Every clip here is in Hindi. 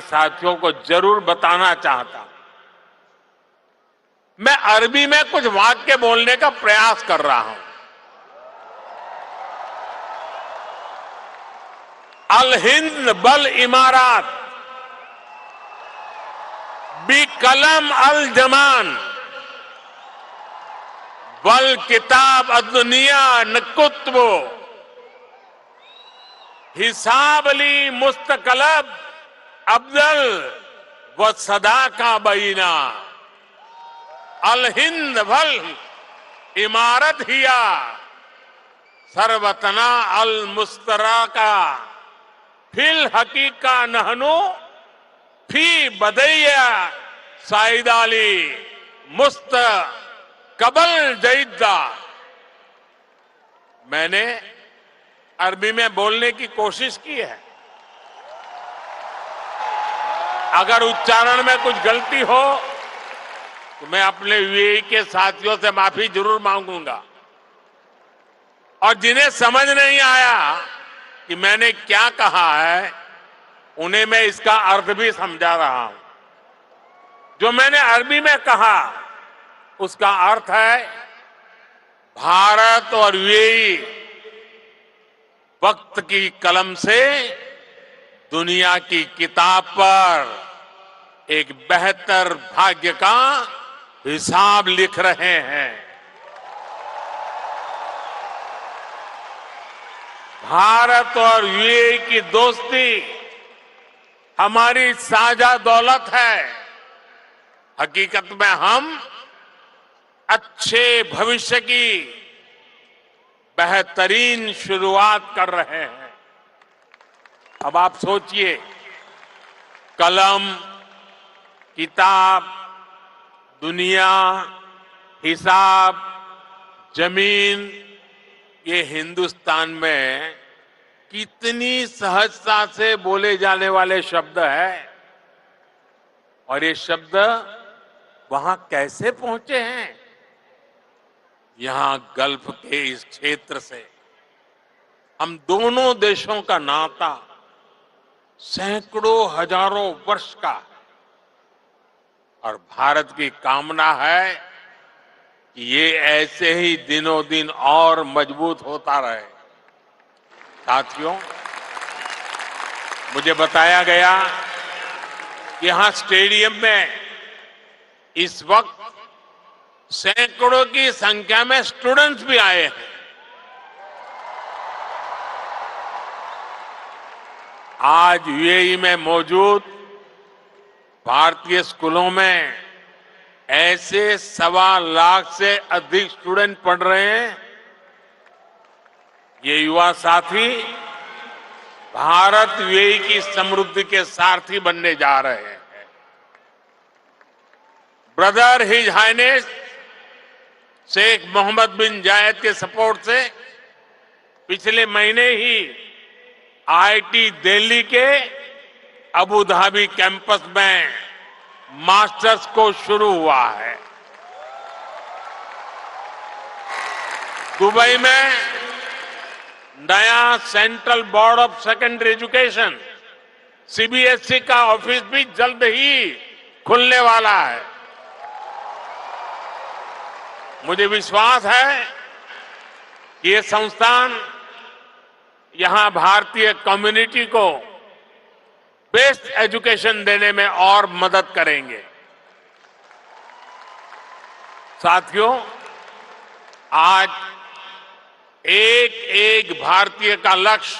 साथियों को जरूर बताना चाहता हूं। मैं अरबी में कुछ वाक्य बोलने का प्रयास कर रहा हूं। अल हिंद बल इमारात बी कलम अल जमान बल किताब अदुनिया नकुत्बो हिसाब अली मुस्तकलब अब्दल व सदा का बीना अल हिंद भल इमारत हिया सरवतना अल मुस्तरा का फिल हकीका नहनु फी बदैया साइदाली मुस्त कबल जईदा। मैंने अरबी में बोलने की कोशिश की है। अगर उच्चारण में कुछ गलती हो तो मैं अपने यूएई के साथियों से माफी जरूर मांगूंगा। और जिन्हें समझ नहीं आया कि मैंने क्या कहा है, उन्हें मैं इसका अर्थ भी समझा रहा हूं। जो मैंने अरबी में कहा उसका अर्थ है भारत और यूएई वक्त की कलम से दुनिया की किताब पर एक बेहतर भाग्य का हिसाब लिख रहे हैं। भारत और यूएई की दोस्ती हमारी साझा दौलत है। हकीकत में हम अच्छे भविष्य की बेहतरीन शुरुआत कर रहे हैं। अब आप सोचिए, कलम, किताब, दुनिया, हिसाब, जमीन, ये हिंदुस्तान में कितनी सहजता से बोले जाने वाले शब्द हैं। और ये शब्द वहां कैसे पहुंचे हैं? यहां गल्फ के इस क्षेत्र से हम दोनों देशों का नाता सैकड़ों हजारों वर्ष का है। और भारत की कामना है कि ये ऐसे ही दिनों दिन और मजबूत होता रहे। साथियों, मुझे बताया गया कि यहां स्टेडियम में इस वक्त सैकड़ों की संख्या में स्टूडेंट्स भी आए हैं। आज यूएई में मौजूद भारतीय स्कूलों में ऐसे 1.25 लाख से अधिक स्टूडेंट पढ़ रहे हैं। ये युवा साथी भारत यूएई की समृद्धि के सारथी बनने जा रहे हैं। Brother his highness Sheikh Mohammed bin Zayed के सपोर्ट से पिछले महीने ही आईआईटी दिल्ली के अबू धाबी कैंपस में मास्टर्स कोर्स शुरू हुआ है। दुबई में नया central board of secondary education CBSE का ऑफिस भी जल्द ही खुलने वाला है। मुझे विश्वास है कि ये संस्थान यहां भारतीय कम्युनिटी को बेस्ट एजुकेशन देने में और मदद करेंगे। साथियों, आज एक एक भारतीय का लक्ष्य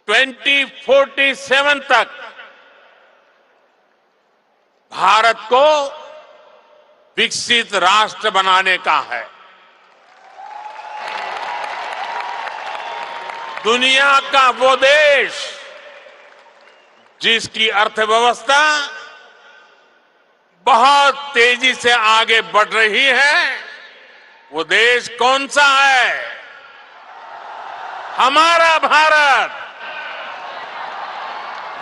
2047 तक भारत को विकसित राष्ट्र बनाने का है। दुनिया का वो देश जिसकी अर्थव्यवस्था बहुत तेजी से आगे बढ़ रही है, वो देश कौन सा है? हमारा भारत।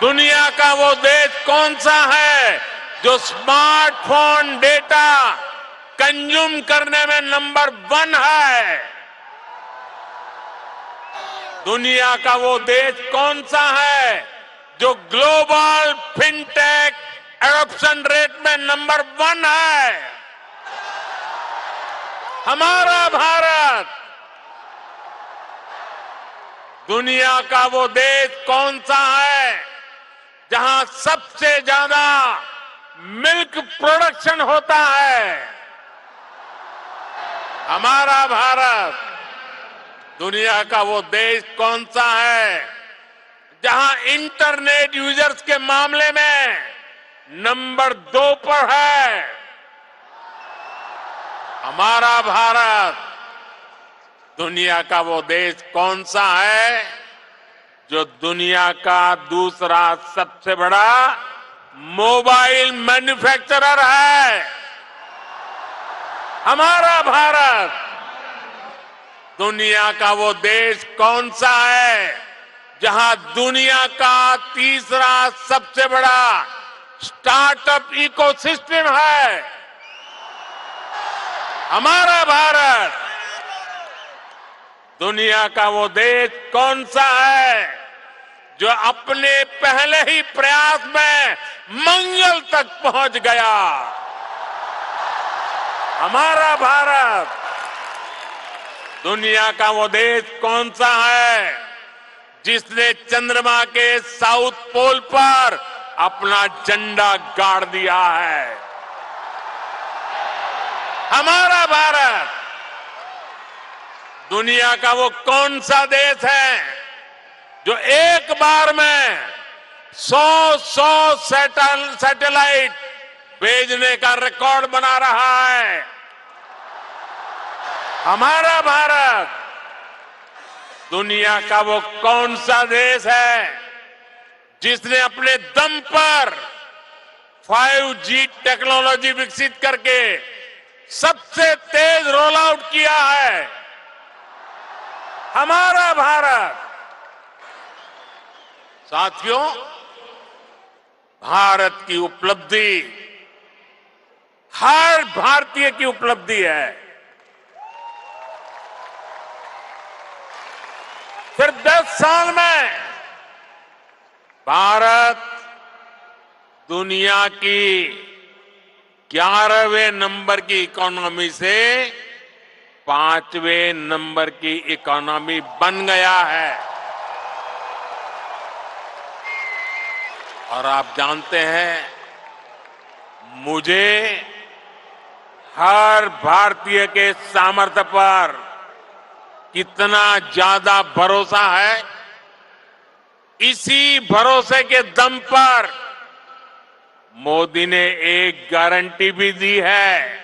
दुनिया का वो देश कौन सा है जो स्मार्टफोन डेटा कंज्यूम करने में नंबर 1 है? दुनिया का वो देश कौन सा है जो ग्लोबल फिनटेक एडॉप्शन रेट में नंबर 1 है। हमारा भारत दुनिया का वो देश कौन सा है जहां सबसे ज्यादा मिल्क प्रोडक्शन होता है। हमारा भारत दुनिया का वो देश कौन सा है जहां इंटरनेट यूजर्स के मामले में नंबर 2 पर है। हमारा भारत दुनिया का वो देश कौन सा है जो दुनिया का दूसरा सबसे बड़ा मोबाइल मैन्युफैक्चरर है। हमारा भारत दुनिया का वो देश कौन सा है जहां दुनिया का तीसरा सबसे बड़ा स्टार्टअप इकोसिस्टम है। हमारा भारत दुनिया का वो देश कौन सा है जो अपने पहले ही प्रयास में मंगल तक पहुंच गया। हमारा भारत दुनिया का वो देश कौन सा है जिसने चंद्रमा के साउथ पोल पर अपना झंडा गाड़ दिया है। हमारा भारत दुनिया का वो कौन सा देश है जो एक बार में 100 सैटेलाइट भेजने का रिकॉर्ड बना रहा है। हमारा भारत दुनिया का वो कौन सा देश है जिसने अपने दम पर 5G टेक्नोलॉजी विकसित करके सबसे तेज रोल आउट किया है। हमारा भारत साथियों, भारत की उपलब्धि हर भारतीय की उपलब्धि है। सिर्फ 10 साल में भारत दुनिया की 11वें नंबर की इकोनॉमी से 5वें नंबर की इकोनॉमी बन गया है। और आप जानते हैं, मुझे हर भारतीय के सामर्थ्य पर कितना ज्यादा भरोसा है, इसी भरोसे के दम पर मोदी ने एक गारंटी भी दी है।